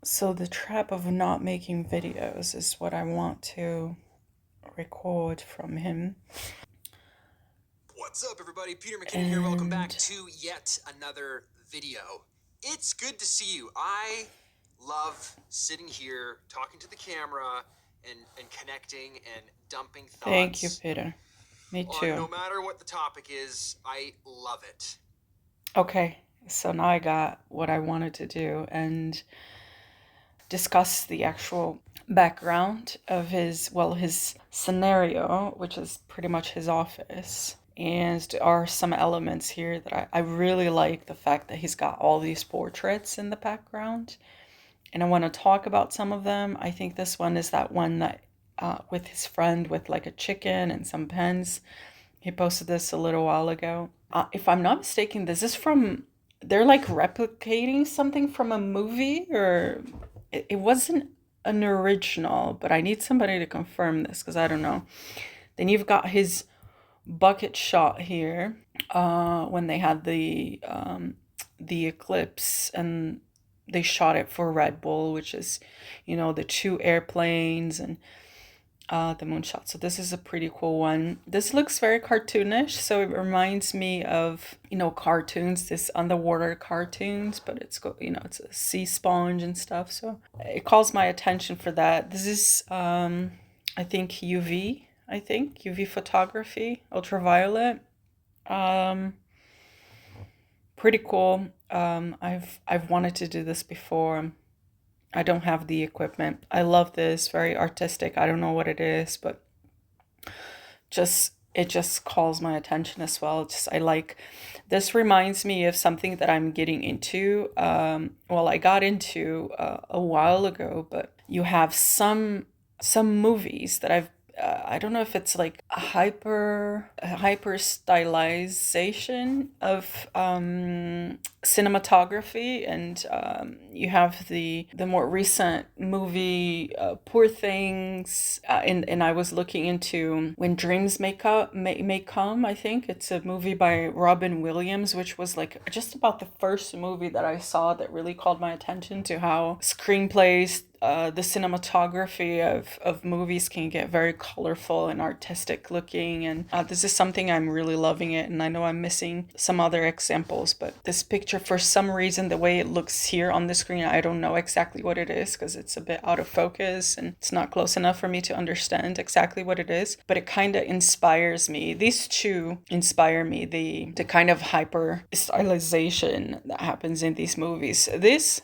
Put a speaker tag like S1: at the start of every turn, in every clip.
S1: So the trap of not making videos is what I want to record from him.
S2: What's up, everybody? Peter McKinnon here. Welcome back to yet another video. It's good to see you. I love sitting here talking to the camera and connecting and dumping thoughts.
S1: Thank you, Peter. Me too.
S2: No matter what the topic is, I love it.
S1: Okay, so now I got what I wanted to do and discuss the actual background of his scenario, which is pretty much his office. And there are some elements here that I really like the fact that he's got all these portraits in the background. And I want to talk about some of them. I think this one is that one that with his friend with like a chicken and some pens. He posted this a little while ago. If I'm not mistaken, this is they're like replicating something from a movie, or it wasn't an original, but I need somebody to confirm this because I don't know. Then you've got his bucket shot here when they had the eclipse, and they shot it for Red Bull, which is, the two airplanes and the moonshot. So this is a pretty cool one. This looks very cartoonish, so it reminds me of, cartoons, this underwater cartoons, but it's it's a sea sponge and stuff. So it calls my attention for that. This is I think UV photography, ultraviolet. Pretty cool. I've wanted to do this before. I don't have the equipment. I love this, very artistic. I don't know what it is, but it just calls my attention as well. I like this. Reminds me of something that I'm getting into. I got into a while ago, but you have some movies that I don't know if it's like a hyper stylization of cinematography, and you have the more recent movie Poor Things, and I was looking into When Dreams May Come. I think it's a movie by Robin Williams, which was like just about the first movie that I saw that really called my attention to how screenplays, the cinematography of movies can get very colorful and artistic looking, and this is something I'm really loving it, and I know I'm missing some other examples, but this picture, for some reason, the way it looks here on the screen, I don't know exactly what it is because it's a bit out of focus and it's not close enough for me to understand exactly what it is, but it kind of inspires me. These two inspire me, the kind of hyper stylization that happens in these movies. This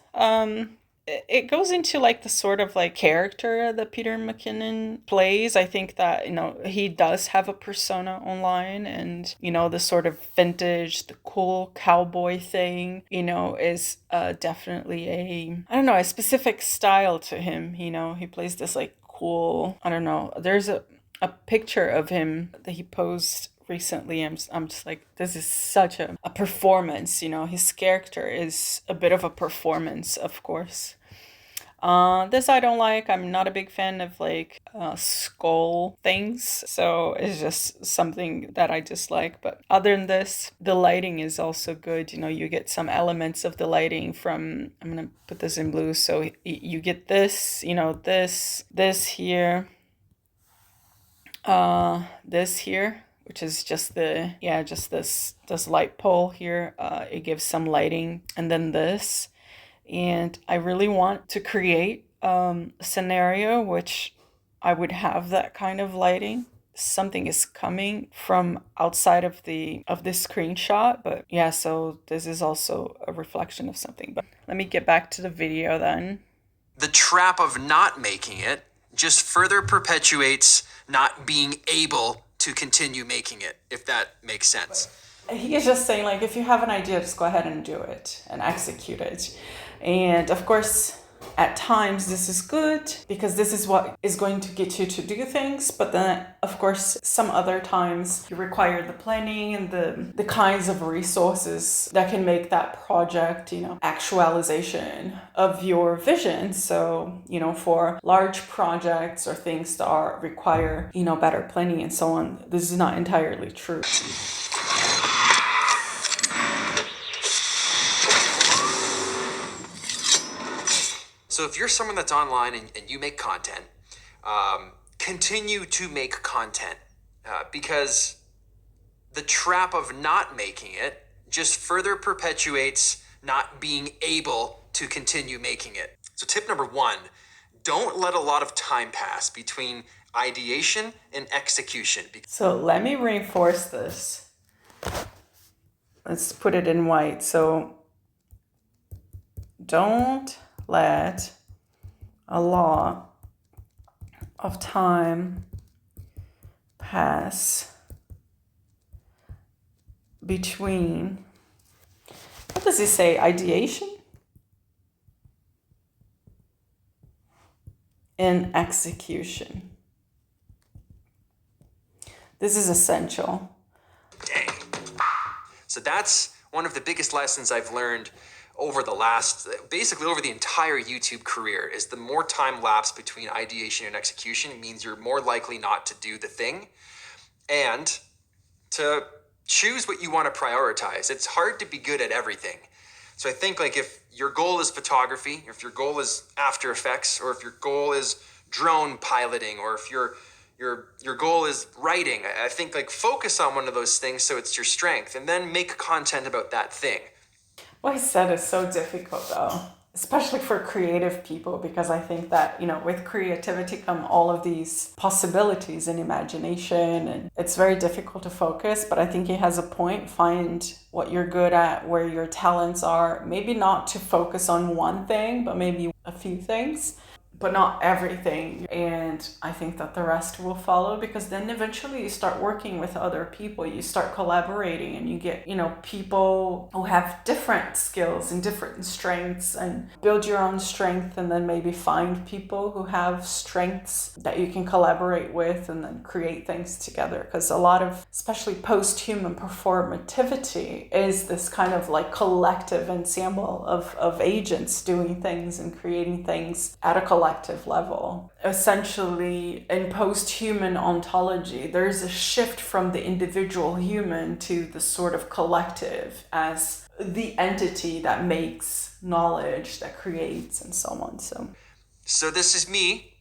S1: it goes into like the sort of like character that Peter McKinnon plays. I think that, he does have a persona online, and, the sort of vintage, the cool cowboy thing, is definitely a specific style to him. He plays this like cool, I don't know. There's a picture of him that he posed recently. I'm just like, this is such a performance. His character is a bit of a performance, of course. This I don't like. I'm not a big fan of like skull things, so it's just something that I dislike. But other than this, the lighting is also good. You get some elements of the lighting from, I'm gonna put this in blue, so you get this, this here, this here, which is just this light pole here. It gives some lighting, and then this. And I really want to create a scenario which I would have that kind of lighting. Something is coming from outside of this screenshot, but yeah, so this is also a reflection of something. But let me get back to the video then.
S2: The trap of not making it just further perpetuates not being able to continue making it, if that makes sense.
S1: He is just saying, like, if you have an idea, just go ahead and do it and execute it. And of course, at times this is good because this is what is going to get you to do things. But then, of course, some other times you require the planning and the kinds of resources that can make that project, actualization of your vision. So, for large projects or things that require, better planning and so on, this is not entirely true.
S2: So if you're someone that's online and you make content, continue to make content because the trap of not making it just further perpetuates not being able to continue making it. So tip number one, don't let a lot of time pass between ideation and execution.
S1: So let me reinforce this. Let's put it in white. So don't let a lot of time pass between, what does he say, ideation and execution. This is essential.
S2: Dang. So that's one of the biggest lessons I've learned over basically over the entire YouTube career, is the more time lapse between ideation and execution means you're more likely not to do the thing and to choose what you want to prioritize. It's hard to be good at everything. So I think like if your goal is photography, if your goal is After Effects, or if your goal is drone piloting, or if your goal is writing, I think like focus on one of those things so it's your strength, and then make content about that thing.
S1: What I said is so difficult though, especially for creative people, because I think that, with creativity come all of these possibilities and imagination, and it's very difficult to focus, but I think he has a point. Find what you're good at, where your talents are, maybe not to focus on one thing, but maybe a few things, but not everything. And I think that the rest will follow, because then eventually you start working with other people, you start collaborating, and you get, people who have different skills and different strengths, and build your own strength, and then maybe find people who have strengths that you can collaborate with, and then create things together. Because a lot of, especially posthuman performativity, is this kind of like collective ensemble of agents doing things and creating things at a collective level. Essentially, in posthuman ontology, there's a shift from the individual human to the sort of collective as the entity that makes knowledge, that creates, and so on.
S2: So this is me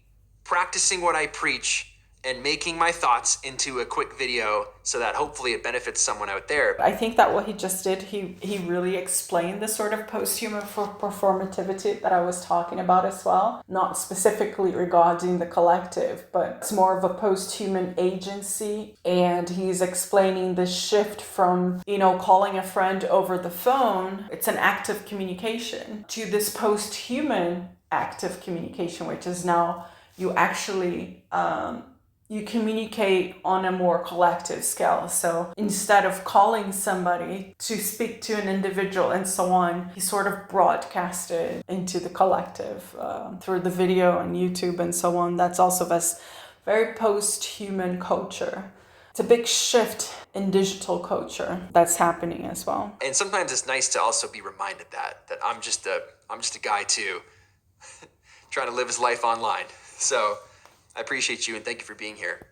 S2: practicing what I preach and making my thoughts into a quick video so that hopefully it benefits someone out there.
S1: I think that what he just did, he really explained the sort of posthuman performativity that I was talking about as well. Not specifically regarding the collective, but it's more of a posthuman agency. And he's explaining the shift from, calling a friend over the phone, it's an act of communication, to this posthuman act of communication, which is now you actually you communicate on a more collective scale. So instead of calling somebody to speak to an individual and so on, he sort of broadcasted into the collective through the video on YouTube and so on. That's also this very post-human culture. It's a big shift in digital culture that's happening as well.
S2: And sometimes it's nice to also be reminded that I'm just a guy too, trying to live his life online. So I appreciate you and thank you for being here.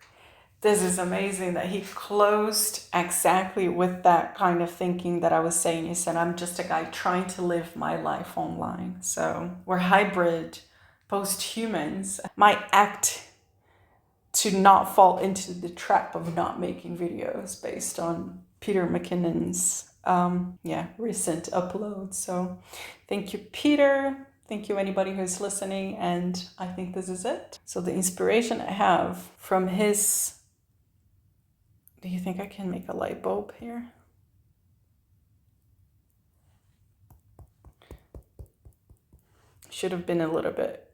S1: This is amazing that he closed exactly with that kind of thinking that I was saying. He said, I'm just a guy trying to live my life online. So we're hybrid post-humans. My act to not fall into the trap of not making videos based on Peter McKinnon's recent upload. So thank you, Peter. Thank you, anybody who's listening. And I think this is it. So the inspiration I have from his... Do you think I can make a light bulb here? Should have been a little bit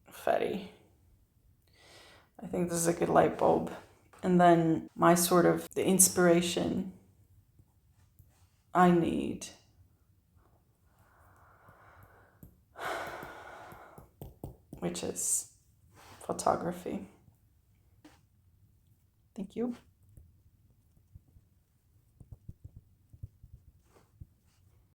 S1: fatty. I think this is a good light bulb. And then my sort of the inspiration I need. Which is photography. Thank you.